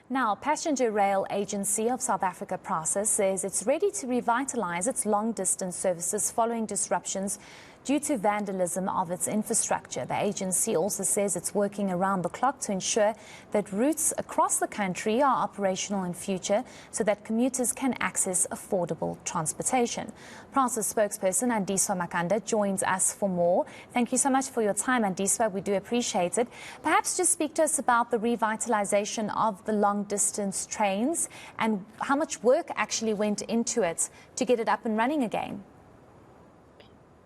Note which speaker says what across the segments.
Speaker 1: Now, Passenger Rail Agency of South Africa, Prasa, says it's ready to revitalise its long-distance services following disruptions due to vandalism of its infrastructure. The agency also says it's working around the clock to ensure that routes across the country are operational in future so that commuters can access affordable transportation. Prasa's spokesperson, Andiswa Makanda, joins us for more. Thank you so much for your time, Andiswa. We do appreciate it. Perhaps just speak to us about the revitalization of the long-distance trains and how much work actually went into it to get it up and running again.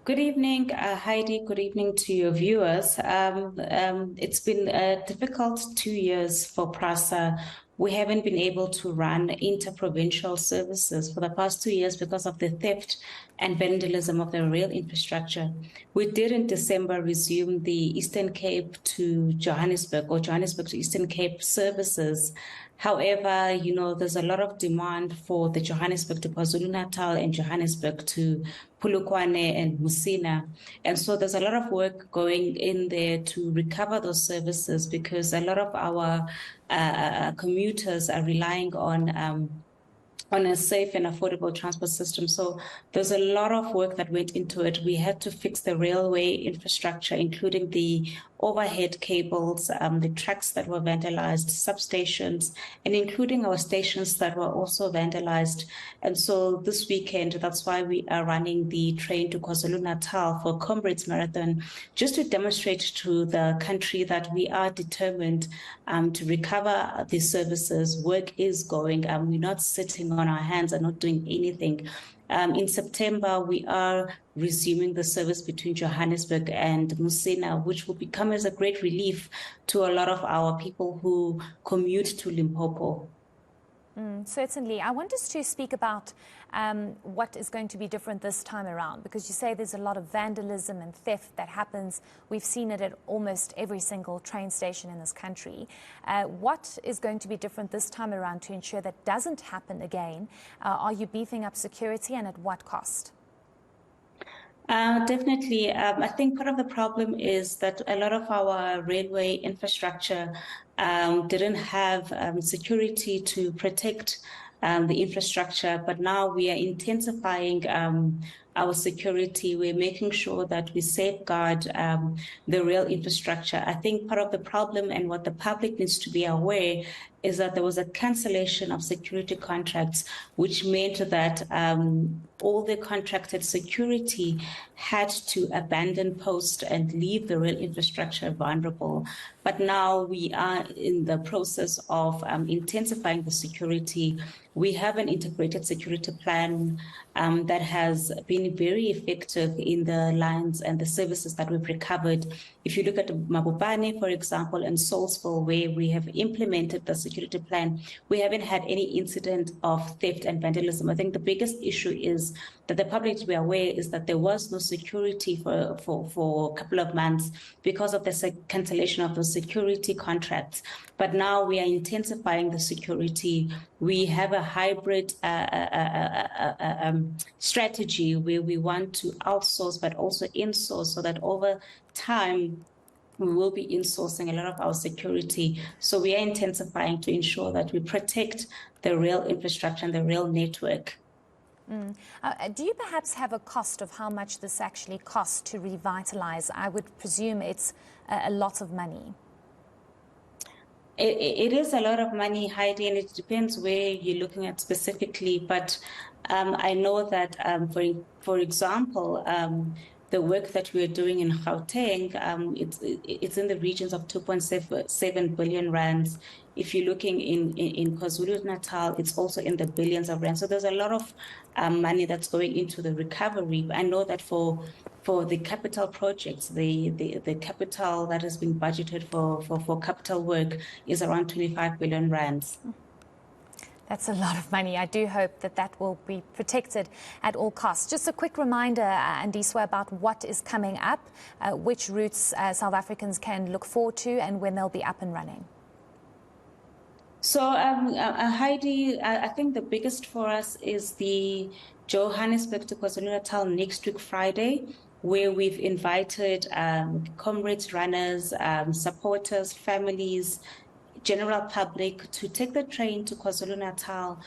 Speaker 2: Good evening, Heidi. Good evening to your viewers. It's been a difficult 2 years for Prasa. We haven't been able to run interprovincial services for the past 2 years because of the theft and vandalism of the rail infrastructure. We did in December resume the Eastern Cape to Johannesburg or Johannesburg to Eastern Cape services. However, there's a lot of demand for the Johannesburg to KwaZulu-Natal and Johannesburg to Polokwane and Musina. And so there's a lot of work going in there to recover those services because a lot of our commuters are relying on a safe and affordable transport system. So there's a lot of work that went into it. We had to fix the railway infrastructure, including the overhead cables, the tracks that were vandalized, substations, and including our stations that were also vandalized. And so this weekend, that's why we are running the train to KwaZulu-Natal for Comrades Marathon, just to demonstrate to the country that we are determined to recover these services. Work is going. We're not sitting on our hands and not doing anything. In September, we are resuming the service between Johannesburg and Musina, which will become as a great relief to a lot of our people who commute to Limpopo.
Speaker 1: Certainly. I want us to speak about what is going to be different this time around, because you say there's a lot of vandalism and theft that happens. We've seen it at almost every single train station in this country. What is going to be different this time around to ensure that doesn't happen again? Are you beefing up security, and at what cost?
Speaker 2: Definitely. I think part of the problem is that a lot of our railway infrastructure didn't have security to protect the infrastructure, but now we are intensifying our security. We're making sure that we safeguard the rail infrastructure. I think part of the problem and what the public needs to be aware is that there was a cancellation of security contracts, which meant that all the contracted security had to abandon post and leave the rail infrastructure vulnerable. But now we are in the process of intensifying the security. We have an integrated security plan that has been very effective in the lines and the services that we've recovered. If you look at Mabopane, for example, and Salisbury, where we have implemented the security plan, we haven't had any incident of theft and vandalism. I think the biggest issue is that the public to be aware is that there was no security for a couple of months because of the cancellation of those security contracts. But now we are intensifying the security. We have a hybrid strategy where we want to outsource but also insource, so that over time we will be insourcing a lot of our security. So we are intensifying to ensure that we protect the rail infrastructure and the rail network.
Speaker 1: Do you perhaps have a cost of how much this actually costs to revitalize? I would presume it's a lot of money.
Speaker 2: It is a lot of money, Heidi, and it depends where you're looking at specifically. But I know that, for example, the work that we are doing in Gauteng, it's in the regions of 2.7 billion rands. If you're looking in KwaZulu-Natal, it's also in the billions of rands. So there's a lot of money that's going into the recovery. I know that for the capital projects, the capital that has been budgeted for capital work is around 25 billion rands.
Speaker 1: That's a lot of money. I do hope that that will be protected at all costs. Just a quick reminder, Andiswa, about what is coming up, which routes South Africans can look forward to and when they'll be up and running.
Speaker 2: So, Heidi, I think the biggest for us is the Johannesburg to KwaZulu-Natal next week, Friday, where we've invited comrades, runners, supporters, families general public to take the train to KwaZulu-Natal.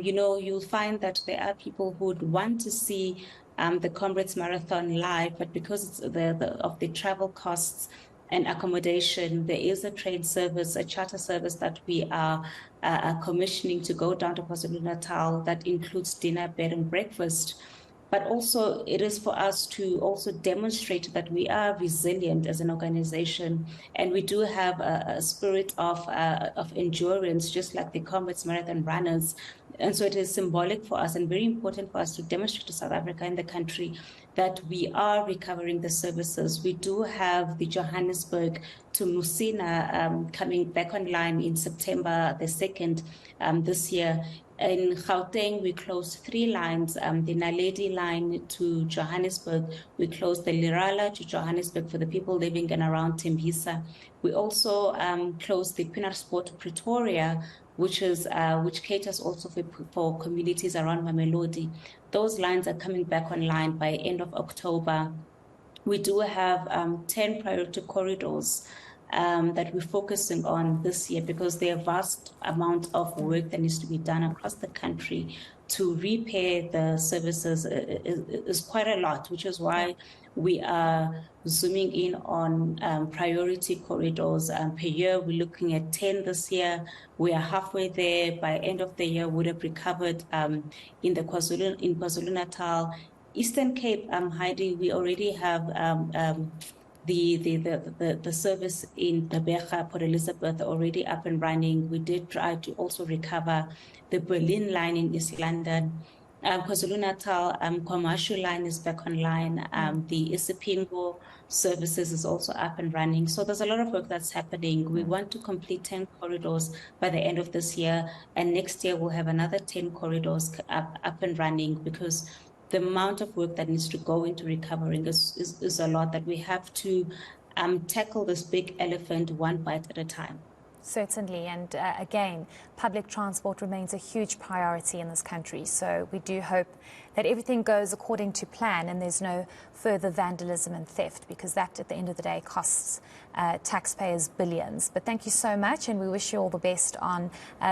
Speaker 2: You'll find that there are people who would want to see the Comrades Marathon live, but because it's of the travel costs and accommodation, there is a train service, a charter service that we are commissioning to go down to KwaZulu-Natal that includes dinner, bed, and breakfast. But also it is for us to also demonstrate that we are resilient as an organization, and we do have a spirit of endurance, just like the Comrades Marathon runners. And so it is symbolic for us and very important for us to demonstrate to South Africa and the country that we are recovering the services. We do have the Johannesburg to Musina coming back online in September the 2nd this year. In Gauteng, we closed 3 lines, the Naledi line to Johannesburg. We closed the Lirala to Johannesburg for the people living in around Tembisa. We also closed the Pienaarsport to Pretoria, which caters also for communities around Mamelodi. Those lines are coming back online by end of October. We do have 10 priority corridors that we're focusing on this year, because there are vast amount of work that needs to be done across the country to repair the services is quite a lot, which is why we are zooming in on priority corridors per year. We're looking at 10 this year. We are halfway there. By end of the year, we would have recovered in KwaZulu-Natal. Eastern Cape, Heidi, we already have the service in Gqeberha, Port Elizabeth already up and running. We did try to also recover the Berlin line in East London. KwaZulu-Natal, Kwamashu line is back online. The Isipingo services is also up and running. So there's a lot of work that's happening. We want to complete 10 corridors by the end of this year. And next year, we'll have another 10 corridors up and running, because the amount of work that needs to go into recovering is a lot, that we have to tackle this big elephant one bite at a time.
Speaker 1: Certainly, and again, public transport remains a huge priority in this country. So we do hope that everything goes according to plan and there's no further vandalism and theft, because that, at the end of the day, costs taxpayers billions. But thank you so much, and we wish you all the best on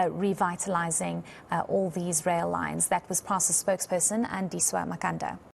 Speaker 1: revitalizing all these rail lines. That was Prasa spokesperson Andiswa Makanda.